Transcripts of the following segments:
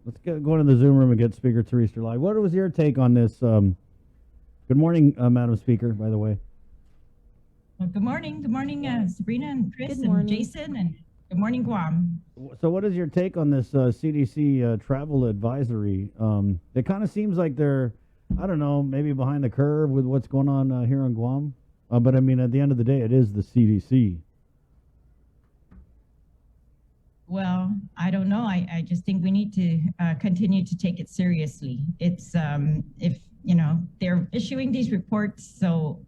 Let's go into the Zoom room and get Speaker Therese Terlaje. What was your take on this? Good morning, Madam Speaker, by the way. Well, good morning. Good morning, Sabrina and Chris and Jason, and good morning, Guam. So what is your take on this CDC travel advisory? It kind of seems like they're, I don't know, maybe behind the curve with what's going on here on Guam. But I mean, at the end of the day, it is the CDC. Well, I don't know. I just think we need to continue to take it seriously. It's, if, they're issuing these reports, so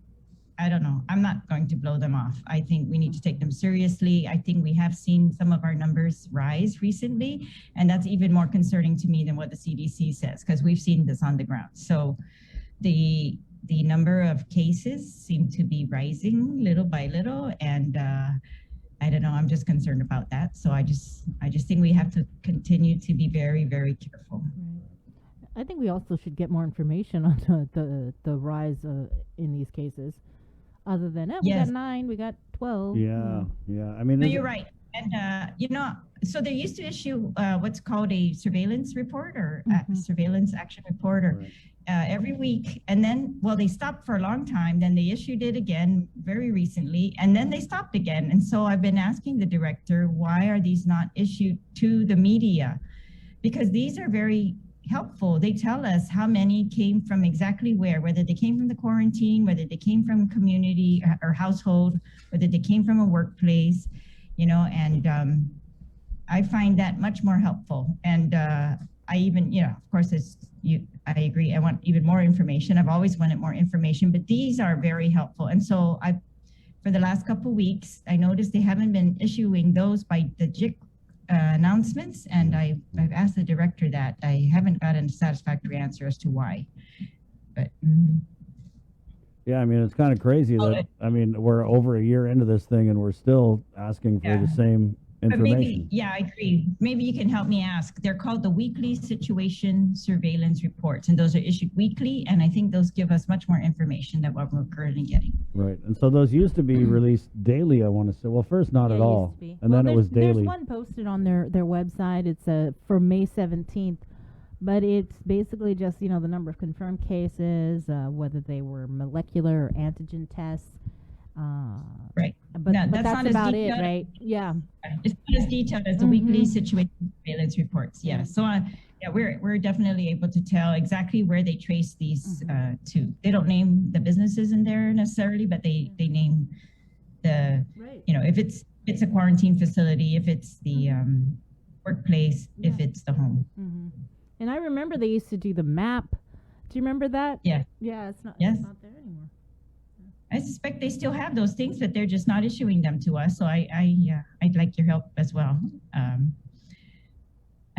I don't know. I'm not going to blow them off. I think we need to take them seriously. I think we have seen some of our numbers rise recently, and that's even more concerning to me than what the CDC says, because we've seen this on the ground. So the number of cases seem to be rising little by little, and I don't know. I'm just concerned about that. So I just think we have to continue to be very, very careful. I think we also should get more information on the rise in these cases. Other than we got 9, we got 12. Yeah. I mean, no, you're right. And so they used to issue what's called a surveillance report or surveillance action report or every week. And then, well, they stopped for a long time. Then they issued it again very recently, and then they stopped again. And so I've been asking the director, why are these not issued to the media? Because these are very helpful. They tell us how many came from exactly whether they came from the quarantine, whether they came from community or household, whether they came from a workplace, and I find that much more helpful. And I even, of course, I agree. I want even more information. I've always wanted more information, but these are very helpful. And so for the last couple of weeks, I noticed they haven't been issuing those by the JIC announcements, and I've asked the director that. I haven't gotten a satisfactory answer as to why. But yeah, I mean, it's kind of crazy that we're over a year into this thing and we're still asking for the same information. But I agree. Maybe you can help me ask. They're called the weekly situation surveillance reports, and those are issued weekly, and I think those give us much more information than what we're currently getting. Right, and so those used to be released daily, I want to say. Well, first not at all, and then it was daily. There's one posted on their website. It's for May 17th, but it's basically just, the number of confirmed cases, whether they were molecular or antigen tests. Right. But that's about it, right? Yeah. It's not as detailed as the weekly situation surveillance reports. Yeah. So we're definitely able to tell exactly where they trace these to. They don't name the businesses in there necessarily, but they name the if it's a quarantine facility, if it's the workplace, if it's the home. And I remember they used to do the map. Do you remember that? Yeah. Yeah, it's not there anymore. I suspect they still have those things, but they're just not issuing them to us. So I'd like your help as well.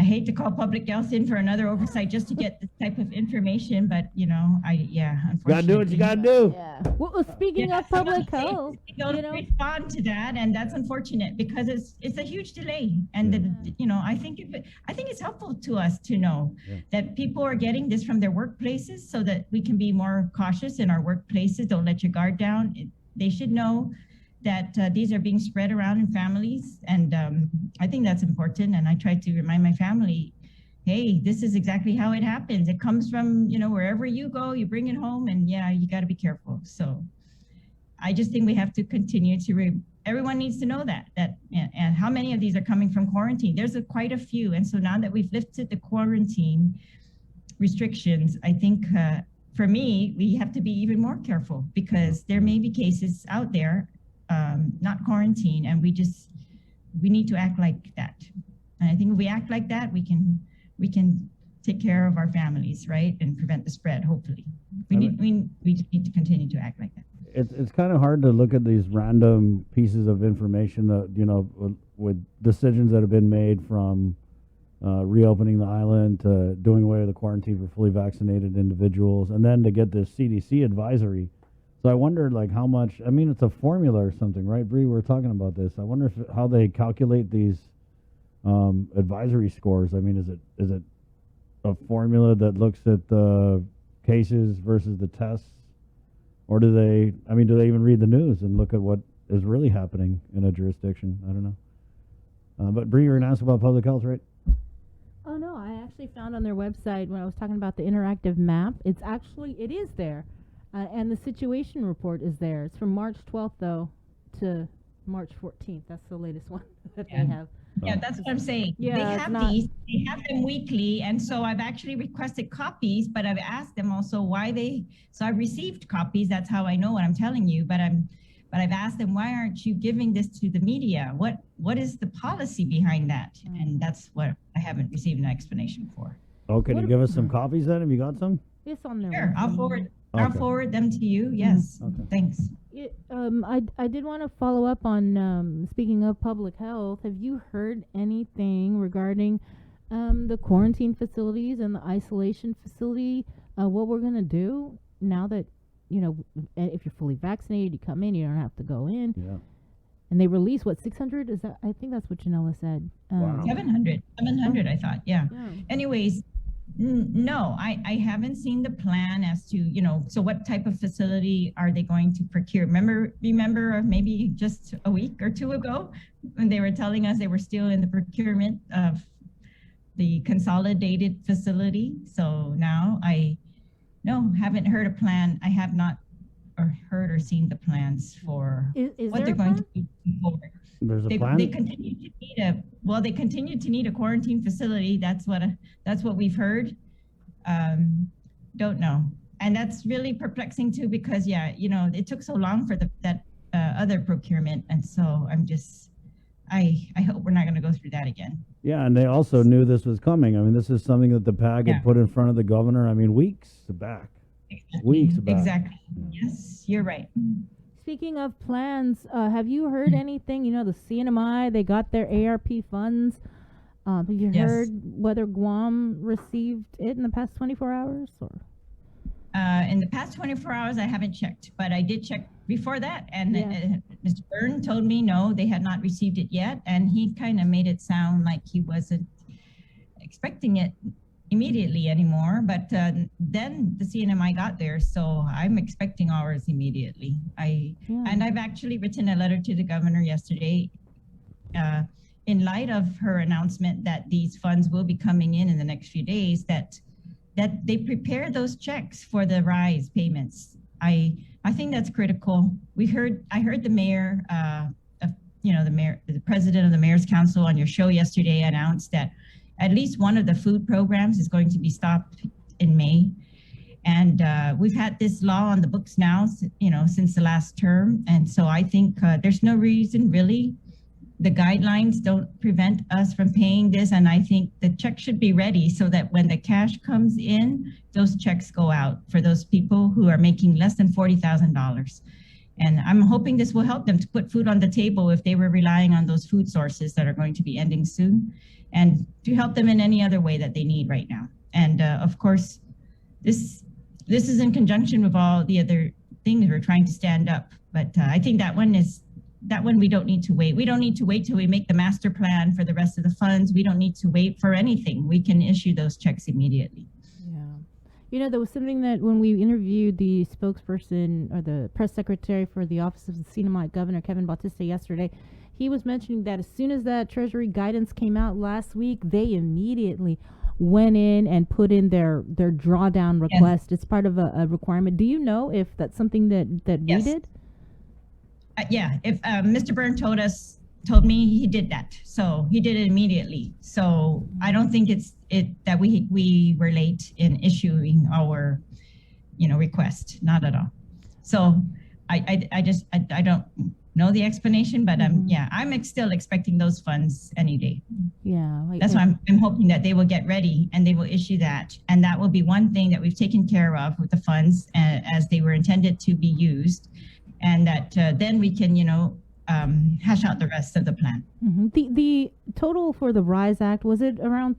I hate to call public health in for another oversight just to get this type of information, but unfortunately. Gotta do what you gotta do. Yeah. Well, speaking of public health, they don't respond to that, and that's unfortunate because it's a huge delay. And I think it's helpful to us to know that people are getting this from their workplaces, so that we can be more cautious in our workplaces. Don't let your guard down. They should know that these are being spread around in families, and I think that's important. And I try to remind my family, hey, this is exactly how it happens. It comes from wherever you go, you bring it home, and you got to be careful. So I just think we have to continue to everyone needs to know that and how many of these are coming from quarantine. There's quite a few, and so now that we've lifted the quarantine restrictions, I think for me we have to be even more careful, because there may be cases out there not quarantine, and we need to act like that. And I think if we act like that, we can take care of our families, right, and prevent the spread. Hopefully, we just need to continue to act like that. It's kind of hard to look at these random pieces of information that with decisions that have been made, from reopening the island to doing away with the quarantine for fully vaccinated individuals, and then to get this CDC advisory. So I wondered, how much. I mean, it's a formula or something, right, Bree? We were talking about this. I wonder how they calculate these advisory scores. I mean, is it a formula that looks at the cases versus the tests, or do they even read the news and look at what is really happening in a jurisdiction? I don't know. But Bree, you're going to ask about public health, right? Oh no, I actually found on their website when I was talking about the interactive map. It is there, and the situation report is there. It's from March 12th though to March 14th. That's the latest one that Yeah. they have. Yeah, that's what I'm saying. Yeah, They it's have not- these, they have them weekly, and so I've actually requested copies, but I've asked them also why so I've received copies, that's how I know what I'm telling you, but I've asked them, why aren't you giving this to the media? What is the policy behind that? And that's what I haven't received an explanation for. Oh, can you What give us some copies then? Have you got some? It's on their Sure, website. I'll Okay. forward them to you, yes, Okay. thanks. I did want to follow up on speaking of public health. Have you heard anything regarding the quarantine facilities and the isolation facility? What we're gonna do now that if you're fully vaccinated, you come in, you don't have to go in. Yeah. And they release what 600? Is that? I think that's what Janela said. Wow. 700, I thought, yeah. Yeah. Anyways, no, I haven't seen the plan as to, so what type of facility are they going to procure? Remember maybe just a week or two ago when they were telling us they were still in the procurement of the consolidated facility. So now haven't heard a plan. I have not heard or seen the plans for Is what there they're a going plan? to do forward. There's a plan? They continue to need a quarantine facility. That's what we've heard. Don't know. And that's really perplexing too, because it took so long for that other procurement. And so I hope we're not going to go through that again. Yeah, and they also knew this was coming. I mean, this is something that the PAG Yeah. had put in front of the governor, weeks back. Weeks back. Exactly. Yes, you're right. Speaking of plans, have you heard anything? The CNMI, they got their ARP funds. Have you Yes. heard whether Guam received it in the past 24 hours? Or In the past 24 hours, I haven't checked, but I did check before that. And Yeah. Mr. Byrne told me, no, they had not received it yet. And he kind of made it sound like he wasn't expecting it immediately anymore. But then the CNMI got there, so I'm expecting ours immediately. And I've actually written a letter to the governor yesterday in light of her announcement that these funds will be coming in the next few days, that they prepare those checks for the RISE payments. I think that's critical. I heard the mayor, the president of the Mayor's Council on your show yesterday announced that at least one of the food programs is going to be stopped in May. And we've had this law on the books now, since the last term. And so I think there's no reason really. The guidelines don't prevent us from paying this. And I think the check should be ready so that when the cash comes in, those checks go out for those people who are making less than $40,000. And I'm hoping this will help them to put food on the table if they were relying on those food sources that are going to be ending soon, and to help them in any other way that they need right now. And of course, this is in conjunction with all the other things we're trying to stand up. But I think that one we don't need to wait. We don't need to wait till we make the master plan for the rest of the funds. We don't need to wait for anything. We can issue those checks immediately. Yeah. There was something that when we interviewed the spokesperson or the press secretary for the office of the CNMI governor, Kevin Bautista, yesterday, he was mentioning that as soon as that Treasury guidance came out last week, they immediately went in and put in their drawdown request. Yes. It's part of a requirement. Do you know if that's something that yes. we did? Yeah, if Mr. Byrne told me he did that, so he did it immediately. So I don't think that we were late in issuing our, request, not at all. So I don't know the explanation, but I'm still expecting those funds any day. Yeah, that's why I'm hoping that they will get ready and they will issue that, and that will be one thing that we've taken care of with the funds as they were intended to be used. And that then we can, hash out the rest of the plan. Mm-hmm. The total for the RISE Act, was it around,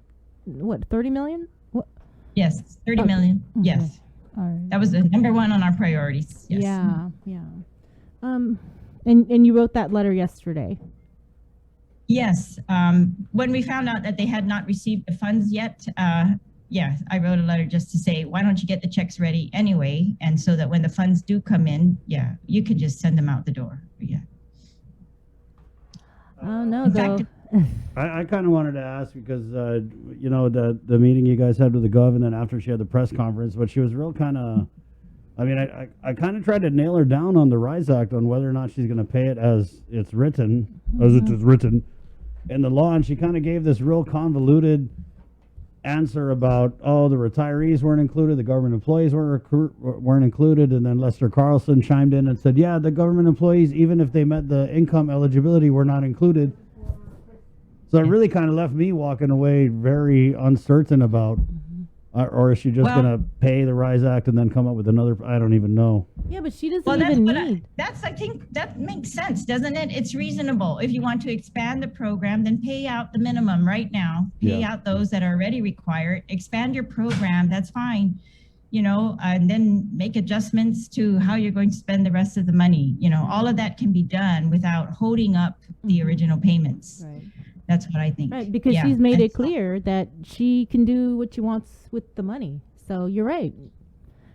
30 million? What? Yes, 30 million. Okay. Yes. All right. That was the number one on our priorities. Yes. Yeah. And you wrote that letter yesterday. Yes. When we found out that they had not received the funds yet, I wrote a letter just to say, why don't you get the checks ready anyway? And so that when the funds do come in, you can just send them out the door. Yeah. Oh, no, In though. fact, I kind of wanted to ask because, you know, the meeting you guys had with the gov, and then after she had the press conference, but she was real kind of, I mean, I kind of tried to nail her down on the RISE Act on whether or not she's going to pay it as it's written, as it is written in the law, and she kind of gave this real convoluted answer about, oh, the retirees weren't included, the government employees weren't included, and then Lester Carlson chimed in and said, yeah, the government employees, even if they met the income eligibility, were not included. So it really kind of left me walking away very uncertain about, or is she just going to pay the RISE Act and then come up with another, I don't even know. Yeah, but she doesn't Well, even need. I think that makes sense, doesn't it? It's reasonable. If you want to expand the program, then pay out the minimum right now. Pay out those that are already required. Expand your program. That's fine. You know, and then make adjustments to how you're going to spend the rest of the money. You know, all of that can be done without holding up the original payments. Right. That's what I think. Right, because she's made it clear that she can do what she wants with the money. So you're right.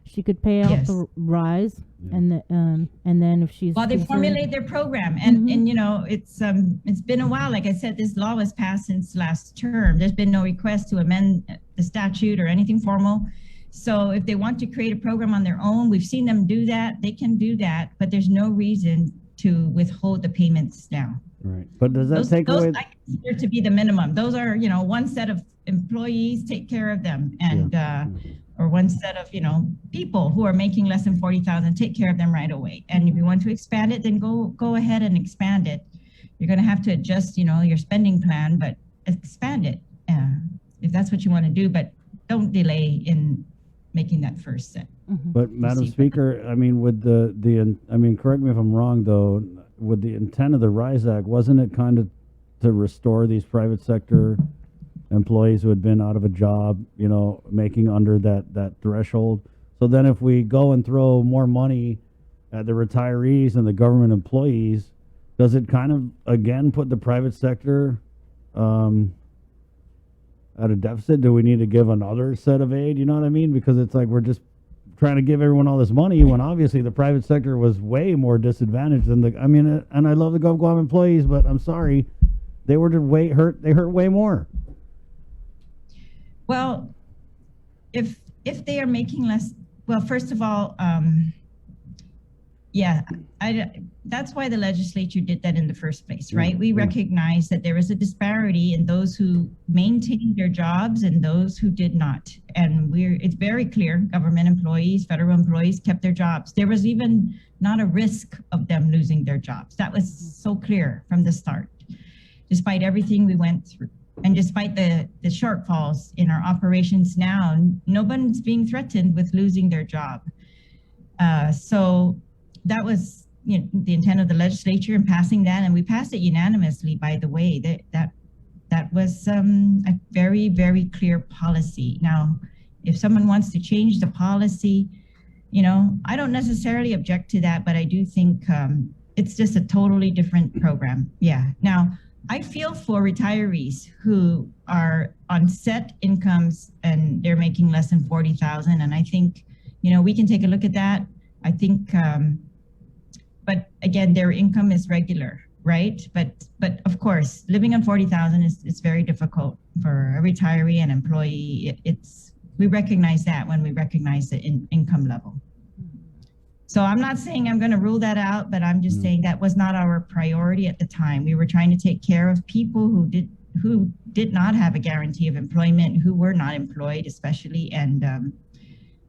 She could pay out the RISE, and then if she's they formulate their program, and you know, it's been a while. Like I said, this law was passed since last term. There's been no request to amend the statute or anything formal. So if they want to create a program on their own, we've seen them do that. They can do that, but there's no reason to withhold the payments now. Right, but does that take away? I consider to be the minimum. Those are, you know, one set of employees, take care of them, and or one set of, you know, people who are making less than 40,000, take care of them right away. And if you want to expand it, then go ahead and expand it. You're going to have to adjust, you know, your spending plan, but expand it if that's what you want to do. But don't delay in making that first set. But Madam Speaker, I mean, with I mean, correct me if I'm wrong though. With the intent of the RISE Act, wasn't it kind of to restore these private sector employees who had been out of a job, you know, making under that threshold? So then if we go and throw more money at the retirees and the government employees, does it kind of, again, put the private sector at a deficit? Do we need to give another set of aid? You know what I mean? Because it's like we're just trying to give everyone all this money when obviously the private sector was way more disadvantaged than I mean, and I love the GovGuam employees, but I'm sorry, they were hurt way more. Well, if they are making less, well, first of all, that's why the legislature did that in the first place, right? We recognize that there is a disparity in those who maintained their jobs and those who did not. And it's very clear, government employees, federal employees kept their jobs. There was even not a risk of them losing their jobs. That was so clear from the start, despite everything we went through. And despite the shortfalls in our operations now, nobody's being threatened with losing their job. So that was, you know, the intent of the legislature in passing that, and we passed it unanimously, by the way. That was a very, very clear policy. Now, if someone wants to change the policy, you know, I don't necessarily object to that, but I do think it's just a totally different program. Yeah. Now, I feel for retirees who are on set incomes and they're making less than 40,000, and I think, you know, we can take a look at that. I think, but again, their income is regular, right? But of course, living on 40,000 is very difficult for a retiree and employee. We recognize that when we recognize the income level. So I'm not saying I'm going to rule that out, but I'm just saying that was not our priority at the time. We were trying to take care of people who did not have a guarantee of employment, who were not employed especially, and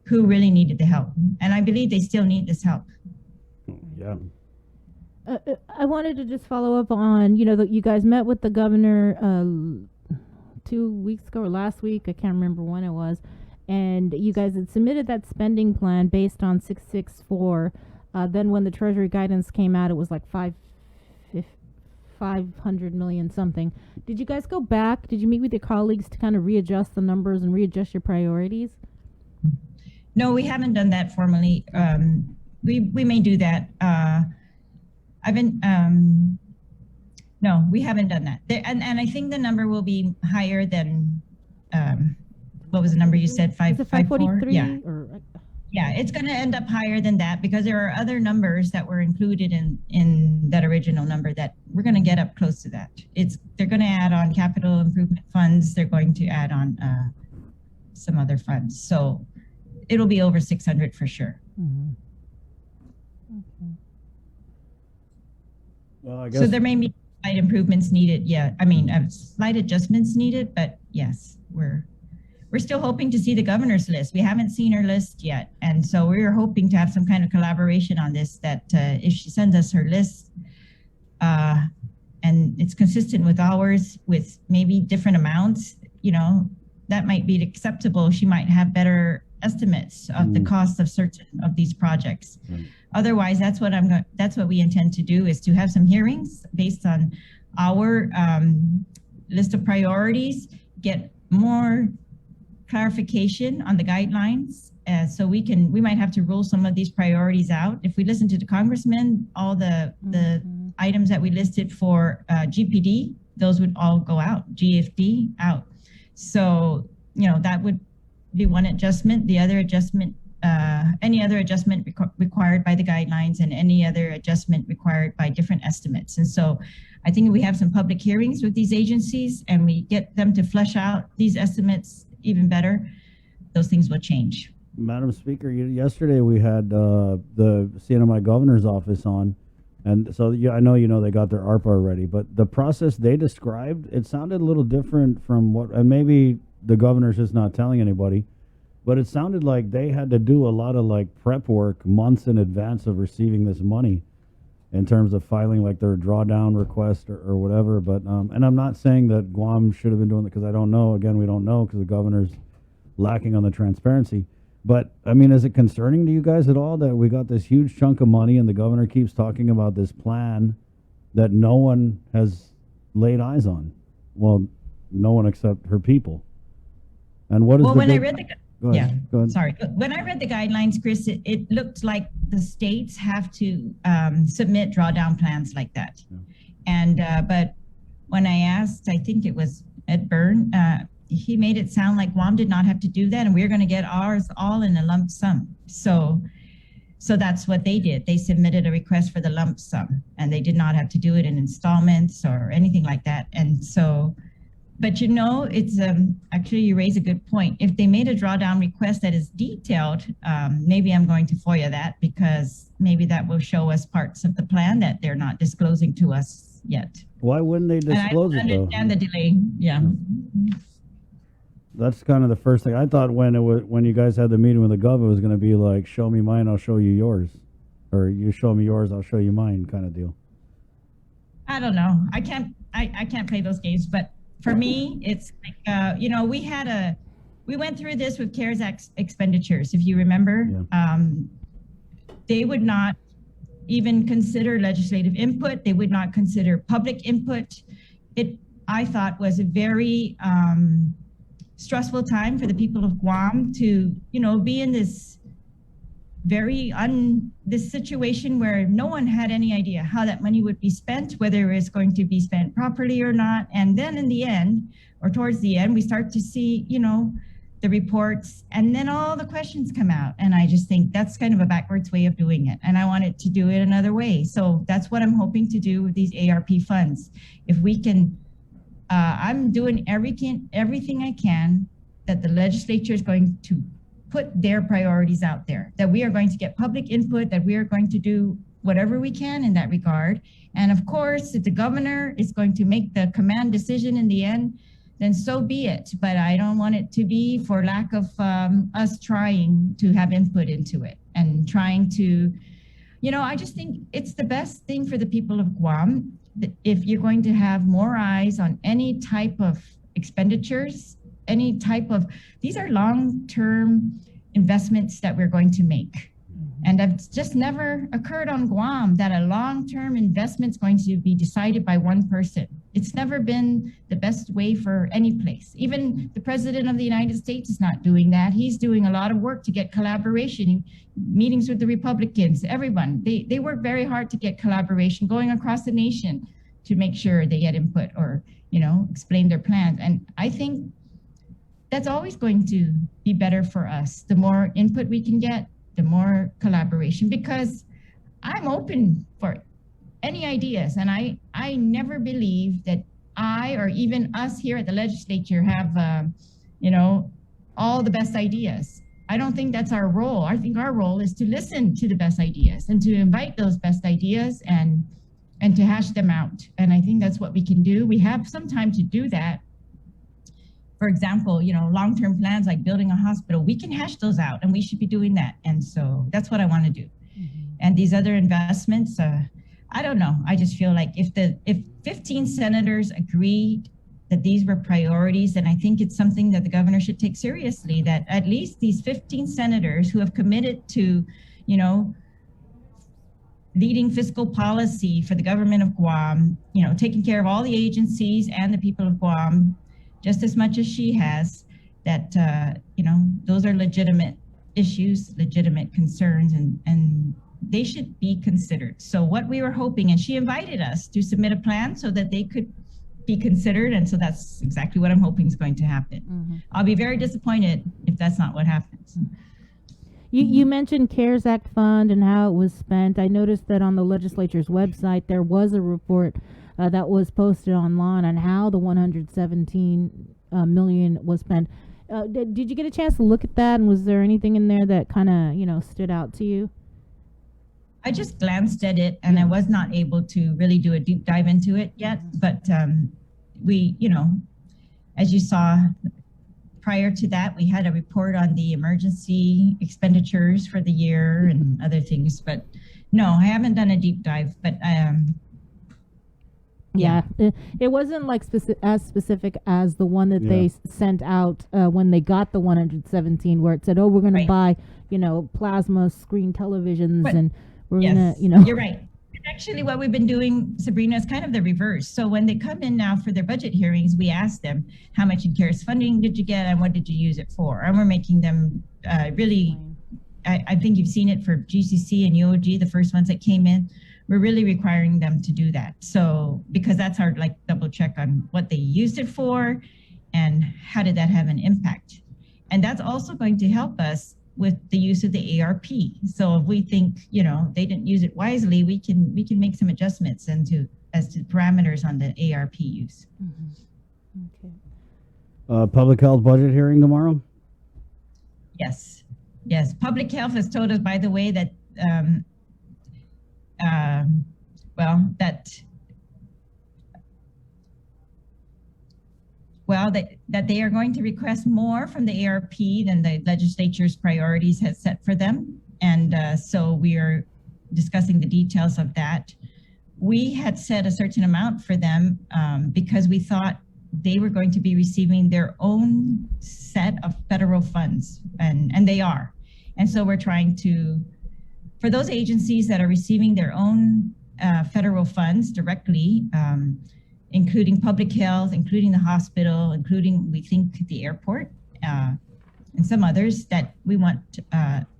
who really needed the help. And I believe they still need this help. Yeah. I wanted to just follow up on, you know, that you guys met with the governor 2 weeks ago or last week. I can't remember when it was. And you guys had submitted that spending plan based on 664. Then when the Treasury guidance came out, it was like 500 million something. Did you guys go back? Did you meet with your colleagues to kind of readjust the numbers and readjust your priorities? No, we haven't done that formally. We may do that. No, we haven't done that. And I think the number will be higher than, what was the number you said? 544? 543? Yeah. Yeah, it's going to end up higher than that because there are other numbers that were included in that original number that we're going to get up close to that. They're going to add on capital improvement funds. They're going to add on some other funds. So it'll be over 600 for sure. Mm-hmm. Okay. Well, I guess. So there may be slight improvements needed. Yeah, I mean, slight adjustments needed, but yes, we're still hoping to see the governor's list. We haven't seen her list yet. And so we're hoping to have some kind of collaboration on this, that if she sends us her list and it's consistent with ours with maybe different amounts, you know, that might be acceptable. She might have better estimates of the cost of certain of these projects. Otherwise, that's what we intend to do, is to have some hearings based on our list of priorities, get more clarification on the guidelines, so we might have to rule some of these priorities out. If we listen to the congressman, all the items that we listed for GPD, those would all go out, GFD out. So, you know, that would be one adjustment. The other adjustment, any other adjustment required by the guidelines, and any other adjustment required by different estimates. And so I think we have some public hearings with these agencies and we get them to flesh out these estimates even better, those things will change. Madam Speaker, yesterday we had the CNMI governor's office on, and so I know they got their ARPA already, but the process they described, it sounded a little different from what, and maybe the governor's just not telling anybody, but it sounded like they had to do a lot of like prep work months in advance of receiving this money, in terms of filing like their drawdown request or whatever. But and I'm not saying that Guam should have been doing it, because I don't know. Again, we don't know because the governor's lacking on the transparency. But I mean, is it concerning to you guys at all that we got this huge chunk of money and the governor keeps talking about this plan that no one has laid eyes on? Well, no one except her people. And what is when I read the Go ahead. Sorry. When I read the guidelines, Chris, it looked like the states have to submit drawdown plans like that. Yeah. And but when I asked, I think it was Ed Byrne, he made it sound like Guam did not have to do that, and we're going to get ours all in a lump sum. So that's what they did. They submitted a request for the lump sum, and they did not have to do it in installments or anything like that. And so. But it's actually, you raise a good point. If they made a drawdown request that is detailed, maybe I'm going to FOIA that, because maybe that will show us parts of the plan that they're not disclosing to us yet. Why wouldn't they disclose it, though? I understand the delay. Yeah. That's kind of the first thing I thought when you guys had the meeting with the gov. It was going to be like, show me mine, I'll show you yours, or you show me yours, I'll show you mine, kind of deal. I don't know. I can't play those games, but. For me, it's like, we went through this with CARES Act expenditures, if you remember. Yeah. They would not even consider legislative input. They would not consider public input. It, I thought, was a very stressful time for the people of Guam to, be in this this situation where no one had any idea how that money would be spent, whether it's going to be spent properly or not. And then in the end, or towards the end, we start to see, the reports, and then all the questions come out. And I just think that's kind of a backwards way of doing it. And I wanted to do it another way. So that's what I'm hoping to do with these ARP funds. If we can, I'm doing everything I can that the legislature is going to put their priorities out there, that we are going to get public input, that we are going to do whatever we can in that regard. And of course, if the governor is going to make the command decision in the end, then so be it. But I don't want it to be for lack of us trying to have input into it and trying to, I just think it's the best thing for the people of Guam. If you're going to have more eyes on any type of expenditures, these are long-term investments that we're going to make. And it's just never occurred on Guam that a long-term investment is going to be decided by one person. It's never been the best way for any place. Even the President of the United States is not doing that. He's doing a lot of work to get collaboration, meetings with the Republicans, everyone. They work very hard to get collaboration going across the nation to make sure they get input or, explain their plans. And I think that's always going to be better for us. The more input we can get, the more collaboration, because I'm open for any ideas. And I never believe that I, or even us here at the legislature, have, all the best ideas. I don't think that's our role. I think our role is to listen to the best ideas and to invite those best ideas and to hash them out. And I think that's what we can do. We have some time to do that. For example, long-term plans like building a hospital, we can hash those out, and we should be doing that. And so that's what I want to do. Mm-hmm. And these other investments, I don't know. I just feel like if 15 senators agreed that these were priorities, then I think it's something that the governor should take seriously, that at least these 15 senators who have committed to, leading fiscal policy for the government of Guam, taking care of all the agencies and the people of Guam just as much as she has, that, those are legitimate issues, legitimate concerns, and they should be considered. So what we were hoping, and she invited us to submit a plan so that they could be considered. And so that's exactly what I'm hoping is going to happen. Mm-hmm. I'll be very disappointed if that's not what happens. You mentioned CARES Act fund and how it was spent. I noticed that on the legislature's website, there was a report that was posted online on how the $117 million was spent. Did you get a chance to look at that? And was there anything in there that kind of, stood out to you? I just glanced at it, and I was not able to really do a deep dive into it yet. But we, as you saw, prior to that, we had a report on the emergency expenditures for the year and other things. But no, I haven't done a deep dive. But yeah, it wasn't like as specific as the one that they sent out when they got the 117, where it said, "Oh, we're going to buy, plasma screen televisions and." We're gonna, You're right. Actually, what we've been doing, Sabrina, is kind of the reverse. So when they come in now for their budget hearings, we ask them, how much in CARES funding did you get and what did you use it for? And we're making them really, I think you've seen it for GCC and UOG, the first ones that came in. We're really requiring them to do that. So, because that's our double check on what they used it for and how did that have an impact. And that's also going to help us with the use of the ARP. So if we think, they didn't use it wisely, we can make some adjustments as to parameters on the ARP use. Mm-hmm. Okay. Public health budget hearing tomorrow? Yes. Public health has told us, by the way, that, that they are going to request more from the ARP than the legislature's priorities has set for them. And so we are discussing the details of that. We had set a certain amount for them because we thought they were going to be receiving their own set of federal funds, and they are. And so we're trying to, for those agencies that are receiving their own federal funds directly, including public health, including the hospital, including, we think, the airport, and some others, that we want,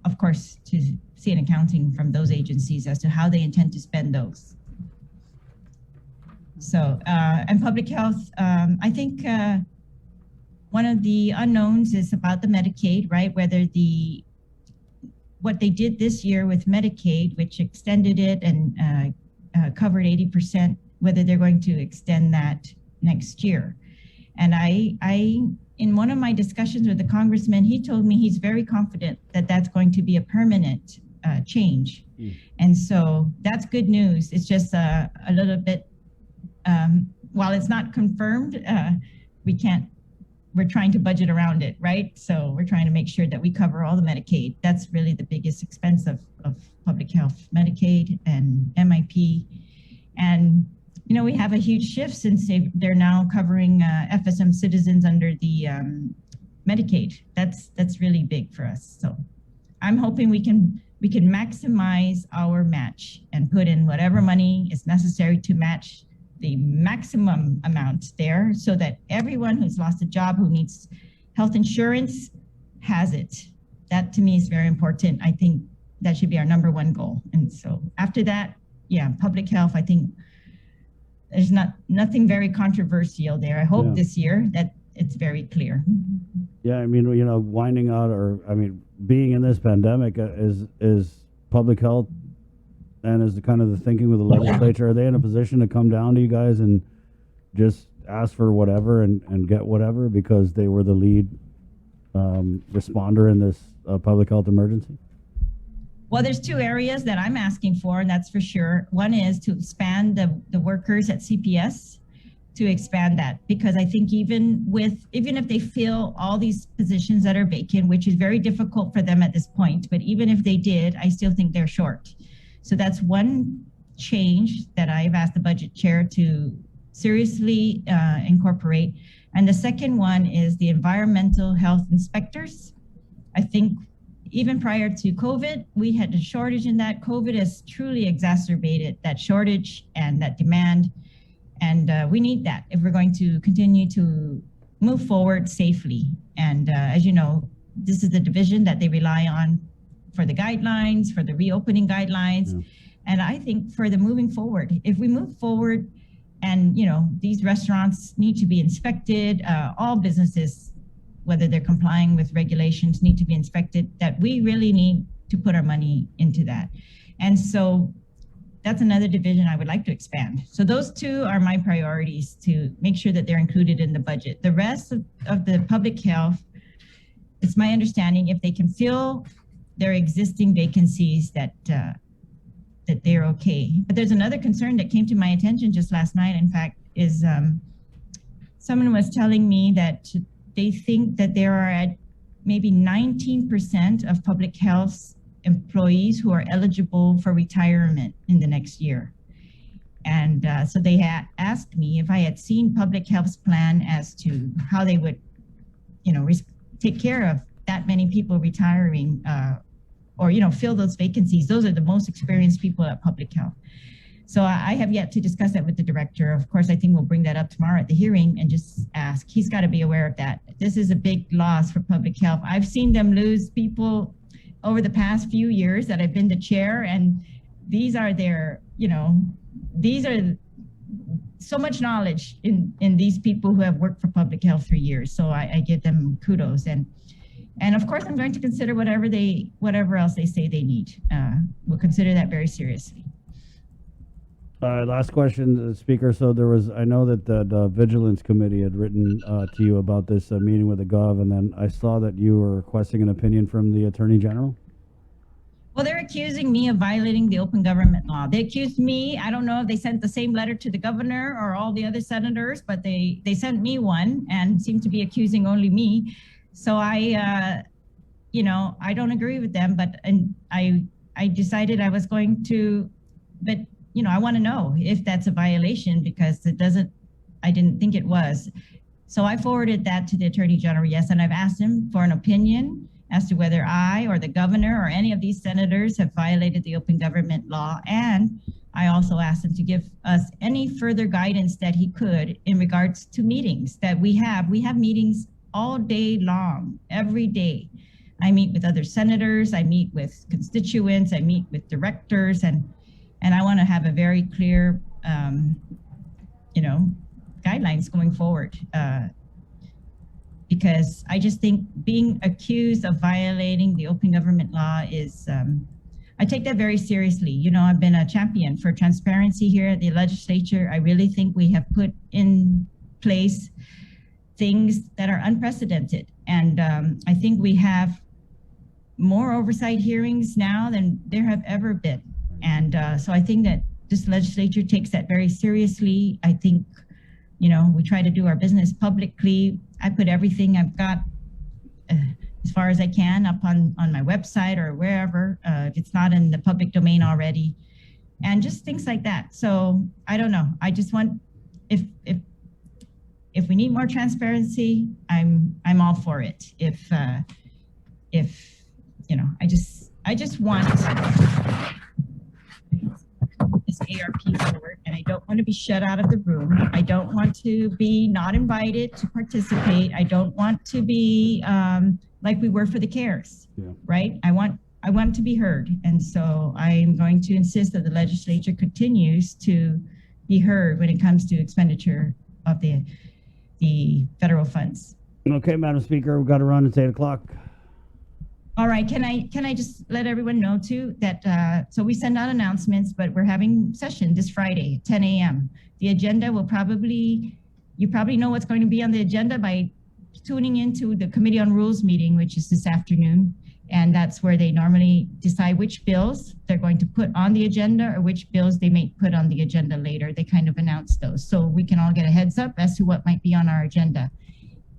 of course, to see an accounting from those agencies as to how they intend to spend those. So, and public health, I think one of the unknowns is about the Medicaid, right? Whether what they did this year with Medicaid, which extended it and covered 80%, whether they're going to extend that next year. And I in one of my discussions with the congressman, he told me he's very confident that that's going to be a permanent change. And so that's good news. It's just a little bit, while it's not confirmed, we're trying to budget around it, right? So we're trying to make sure that we cover all the Medicaid. That's really the biggest expense of public health, Medicaid and MIP. And we have a huge shift since they're now covering FSM citizens under the Medicaid. That's really big for us. So I'm hoping we can maximize our match and put in whatever money is necessary to match the maximum amount there, so that everyone who's lost a job, who needs health insurance, has it. That to me is very important. I think that should be our number one goal. And so after that, public health, I think there's nothing very controversial there. I hope this year that it's very clear. Yeah, I mean, winding out, or I mean, being in this pandemic is public health, and is the kind of the thinking with the legislature. Are they in a position to come down to you guys and just ask for whatever and get whatever because they were the lead responder in this public health emergency? Well, there's two areas that I'm asking for, and that's for sure. One is to expand the workers at CPS, to expand that, because I think even if they fill all these positions that are vacant, which is very difficult for them at this point, but even if they did, I still think they're short. So that's one change that I've asked the budget chair to seriously incorporate. And the second one is the environmental health inspectors. I think even prior to COVID, we had a shortage in that. COVID has truly exacerbated that shortage and that demand. And we need that if we're going to continue to move forward safely. And as you know, this is the division that they rely on for the guidelines, for the reopening guidelines. Yeah. And I think for the moving forward, if we move forward and, these restaurants need to be inspected, all businesses, whether they're complying with regulations, need to be inspected, that we really need to put our money into that. And so that's another division I would like to expand. So those two are my priorities, to make sure that they're included in the budget. The rest of the public health, it's my understanding, if they can fill their existing vacancies, that they're okay. But there's another concern that came to my attention just last night, in fact, is someone was telling me that they think that there are at maybe 19% of public health employees who are eligible for retirement in the next year. And so they had asked me if I had seen public health's plan as to how they would, take care of that many people retiring, or fill those vacancies. Those are the most experienced people at public health. So I have yet to discuss that with the director. Of course, I think we'll bring that up tomorrow at the hearing and just ask. He's got to be aware of that. This is a big loss for public health. I've seen them lose people over the past few years that I've been the chair, and these are these are so much knowledge in these people who have worked for public health for years. So I give them kudos. And of course, I'm going to consider whatever else they say they need. We'll consider that very seriously. Last question, Speaker. So I know that the Vigilance Committee had written to you about this meeting with the Gov, and then I saw that you were requesting an opinion from the Attorney General. Well, they're accusing me of violating the open government law. They accused me, I don't know if they sent the same letter to the governor or all the other senators, but they sent me one and seem to be accusing only me. So I don't agree with them, but I decided I was going to, but I want to know if that's a violation, because I didn't think it was. So I forwarded that to the Attorney General, yes, and I've asked him for an opinion as to whether I or the governor or any of these senators have violated the open government law. And I also asked him to give us any further guidance that he could in regards to meetings that we have. We have meetings all day long, every day. I meet with other senators, I meet with constituents, I meet with directors, and I want to have a very clear, guidelines going forward. Because I just think being accused of violating the open government law is, I take that very seriously. I've been a champion for transparency here at the legislature. I really think we have put in place things that are unprecedented. And I think we have more oversight hearings now than there have ever been. And so I think that this legislature takes that very seriously. I think, we try to do our business publicly. I put everything I've got as far as I can up on my website or wherever, if it's not in the public domain already, and just things like that. So I don't know. I just want, if we need more transparency, I'm all for it. If I just want this ARP forward, and I don't want to be shut out of the room. I don't want to be not invited to participate. I don't want to be like we were for the CARES, right? I want to be heard. And so I'm going to insist that the legislature continues to be heard when it comes to expenditure of the the federal funds. Okay, Madam Speaker, we've got to run. It's 8 o'clock. All right, can I just let everyone know too that, so we send out announcements, but we're having session this Friday, 10 a.m. The agenda will you probably know what's going to be on the agenda by tuning into the Committee on Rules meeting, which is this afternoon. And that's where they normally decide which bills they're going to put on the agenda or which bills they may put on the agenda later. They kind of announce those. So we can all get a heads up as to what might be on our agenda.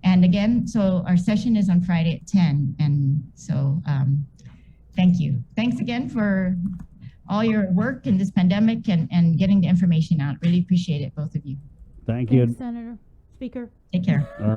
And again, so our session is on Friday at 10. And so thank you. Thanks again for all your work in this pandemic and getting the information out. Really appreciate it, both of you. Thank you. Thanks, Senator. Speaker. Take care.